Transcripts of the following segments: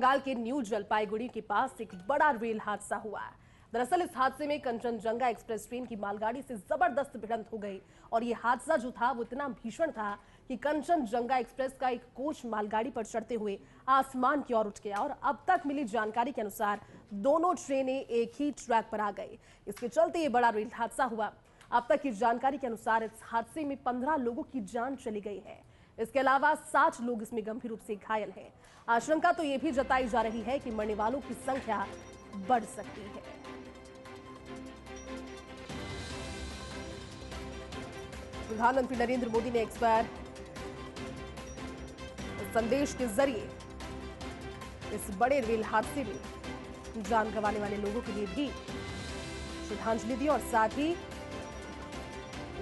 बंगाल के न्यू जलपाईगुड़ी के पास एक बड़ा रेल हादसा हुआ है। दरअसल इस हादसे में कंचनजंगा एक्सप्रेस ट्रेन की मालगाड़ी से जबरदस्त भिड़ंत हो गई और ये हादसा जो था वो इतना भीषण था कि कंचनजंगा एक्सप्रेस का एक कोच मालगाड़ी पर चढ़ते हुए आसमान की ओर उठ गया और अब तक मिली जानकारी के अनुसार दोनों ट्रेनें एक ही ट्रैक पर आ गई। इसके चलते ये बड़ा रेल हादसा हुआ। अब तक की जानकारी के अनुसार इस हादसे में 15 लोगों की जान चली गई है। इसके अलावा 60 लोग इसमें गंभीर रूप से घायल हैं। आशंका तो यह भी जताई जा रही है कि मरने वालों की संख्या बढ़ सकती है। प्रधानमंत्री नरेंद्र मोदी ने एक्स पर संदेश के जरिए इस बड़े रेल हादसे में जान गंवाने वाले लोगों के लिए भी श्रद्धांजलि दी और साथ ही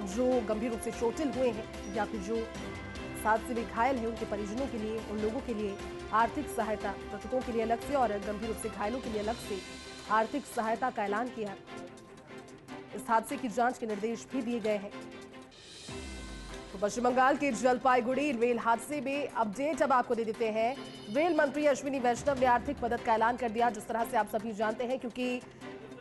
जो गंभीर रूप से चोटिल हुए हैं या फिर जो हादसे में घायल हैं उनके परिजनों के लिए, उन लोगों के लिए आर्थिक सहायता, मृतकों के लिए अलग से और गंभीर रूप से घायलों के लिए अलग से आर्थिक सहायता का ऐलान किया। इस हादसे की जांच के निर्देश भी दिए गए हैं। तो पश्चिम बंगाल के जलपाईगुड़ी रेल हादसे में अपडेट अब आपको दे देते हैं। रेल मंत्री अश्विनी वैष्णव ने आर्थिक मदद का ऐलान कर दिया, जिस तरह से आप सभी जानते हैं, क्योंकि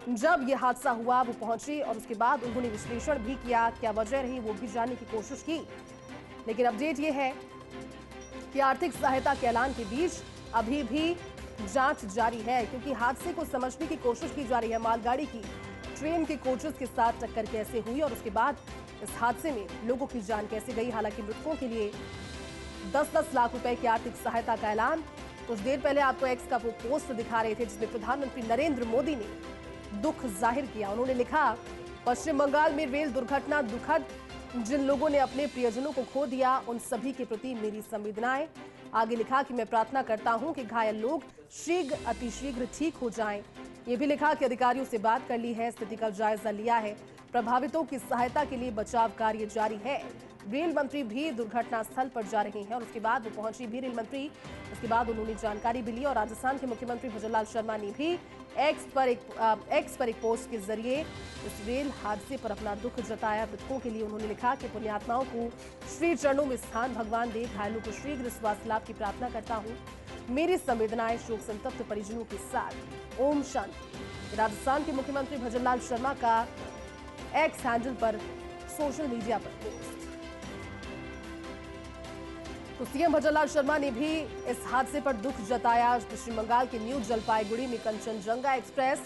जब यह हादसा हुआ वो पहुंची और उसके बाद उन्होंने विश्लेषण भी किया, क्या वजह रही वो भी जानने की कोशिश की। लेकिन अपडेट ये है कि आर्थिक सहायता के ऐलान के बीच अभी भी जांच जारी है, क्योंकि हादसे को समझने की कोशिश की जा रही है। मालगाड़ी की ट्रेन के कोचेस के साथ टक्कर कैसे हुई और उसके बाद इस हादसे में लोगों की जान कैसे गई। हालांकि मृतकों के लिए 10-10 लाख रुपए की आर्थिक सहायता का ऐलान कुछ देर पहले आपको एक्स का वो पोस्ट दिखा रहे थे, जिसमें प्रधानमंत्री नरेंद्र मोदी ने दुख जाहिर किया। उन्होंने लिखा, पश्चिम बंगाल में रेल दुर्घटना दुखद, जिन लोगों ने अपने प्रियजनों को खो दिया उन सभी के प्रति मेरी संवेदनाएं। आगे लिखा कि मैं प्रार्थना करता हूं कि घायल लोग अतिशीघ्र ठीक हो जाएं। ये भी लिखा कि अधिकारियों से बात कर ली है, स्थिति का जायजा लिया है, प्रभावितों की सहायता के लिए बचाव कार्य जारी है। रेल मंत्री भी दुर्घटना स्थल पर जा रहे हैं और उसके बाद वो पहुंची भी रेल मंत्री। उसके बाद उन्होंने जानकारी भी ली और राजस्थान के मुख्यमंत्री भजनलाल शर्मा ने भी एक्स पर एक पोस्ट के जरिए इस रेल हादसे पर अपना दुख जताया। मृतकों के लिए उन्होंने लिखा कि पुण्यात्माओं को श्री चरणों में स्थान भगवान दे, घायलों को शीघ्र स्वास्थ्य लाभ की प्रार्थना करता हूँ, मेरी संवेदनाएं शोक संतप्त परिजनों के साथ, ओम शांति। राजस्थान के मुख्यमंत्री भजनलाल शर्मा का एक्स हैंडल पर सोशल मीडिया पर पोस्ट। तो सीएम भजनलाल शर्मा ने भी इस हादसे पर दुख जताया। पश्चिम बंगाल के न्यू जलपाईगुड़ी में कंचनजंगा एक्सप्रेस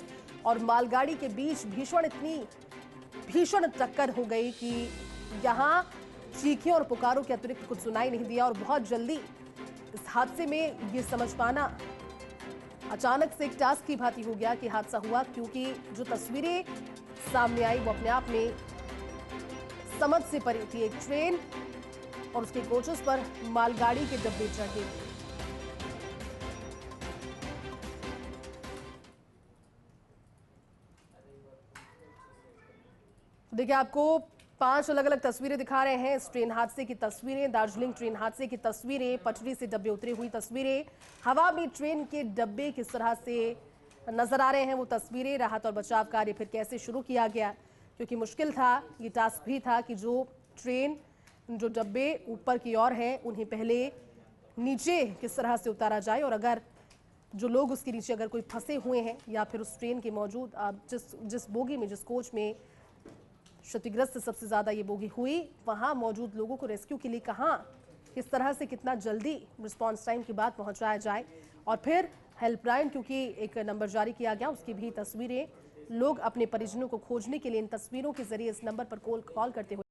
और मालगाड़ी के बीच इतनी भीषण टक्कर हो गई कि यहां चीखें और पुकारों के अतिरिक्त कुछ सुनाई नहीं दिया। और बहुत जल्दी इस हादसे में ये समझ पाना अचानक से एक टास्क की भांति हो गया कि हादसा हुआ, क्योंकि जो तस्वीरें सामने आई वो अपने आप में समझ से परे थी। एक ट्रेन और उसके कोचेस पर मालगाड़ी के डब्बे चढ़े। देखिए, आपको 5 अलग अलग तस्वीरें दिखा रहे हैं। इस ट्रेन हादसे की तस्वीरें, दार्जिलिंग ट्रेन हादसे की तस्वीरें, पटरी से डब्बे उतरे हुई तस्वीरें, हवा में ट्रेन के डब्बे किस तरह से नजर आ रहे हैं वो तस्वीरें, राहत और बचाव कार्य फिर कैसे शुरू किया गया, क्योंकि मुश्किल था, ये टास्क भी था कि जो डब्बे ऊपर की ओर हैं उन्हें पहले नीचे किस तरह से उतारा जाए, और अगर जो लोग उसके नीचे अगर कोई फंसे हुए हैं या फिर उस ट्रेन के मौजूद जिस बोगी में, जिस कोच में क्षतिग्रस्त सबसे ज्यादा ये बोगी हुई, वहां मौजूद लोगों को रेस्क्यू के लिए कहां किस तरह से कितना जल्दी रिस्पांस टाइम के बाद पहुंचाया जाए, और फिर हेल्पलाइन, क्योंकि एक नंबर जारी किया गया, उसकी भी तस्वीरें लोग अपने परिजनों को खोजने के लिए इन तस्वीरों के जरिए इस नंबर पर कॉल करते हुए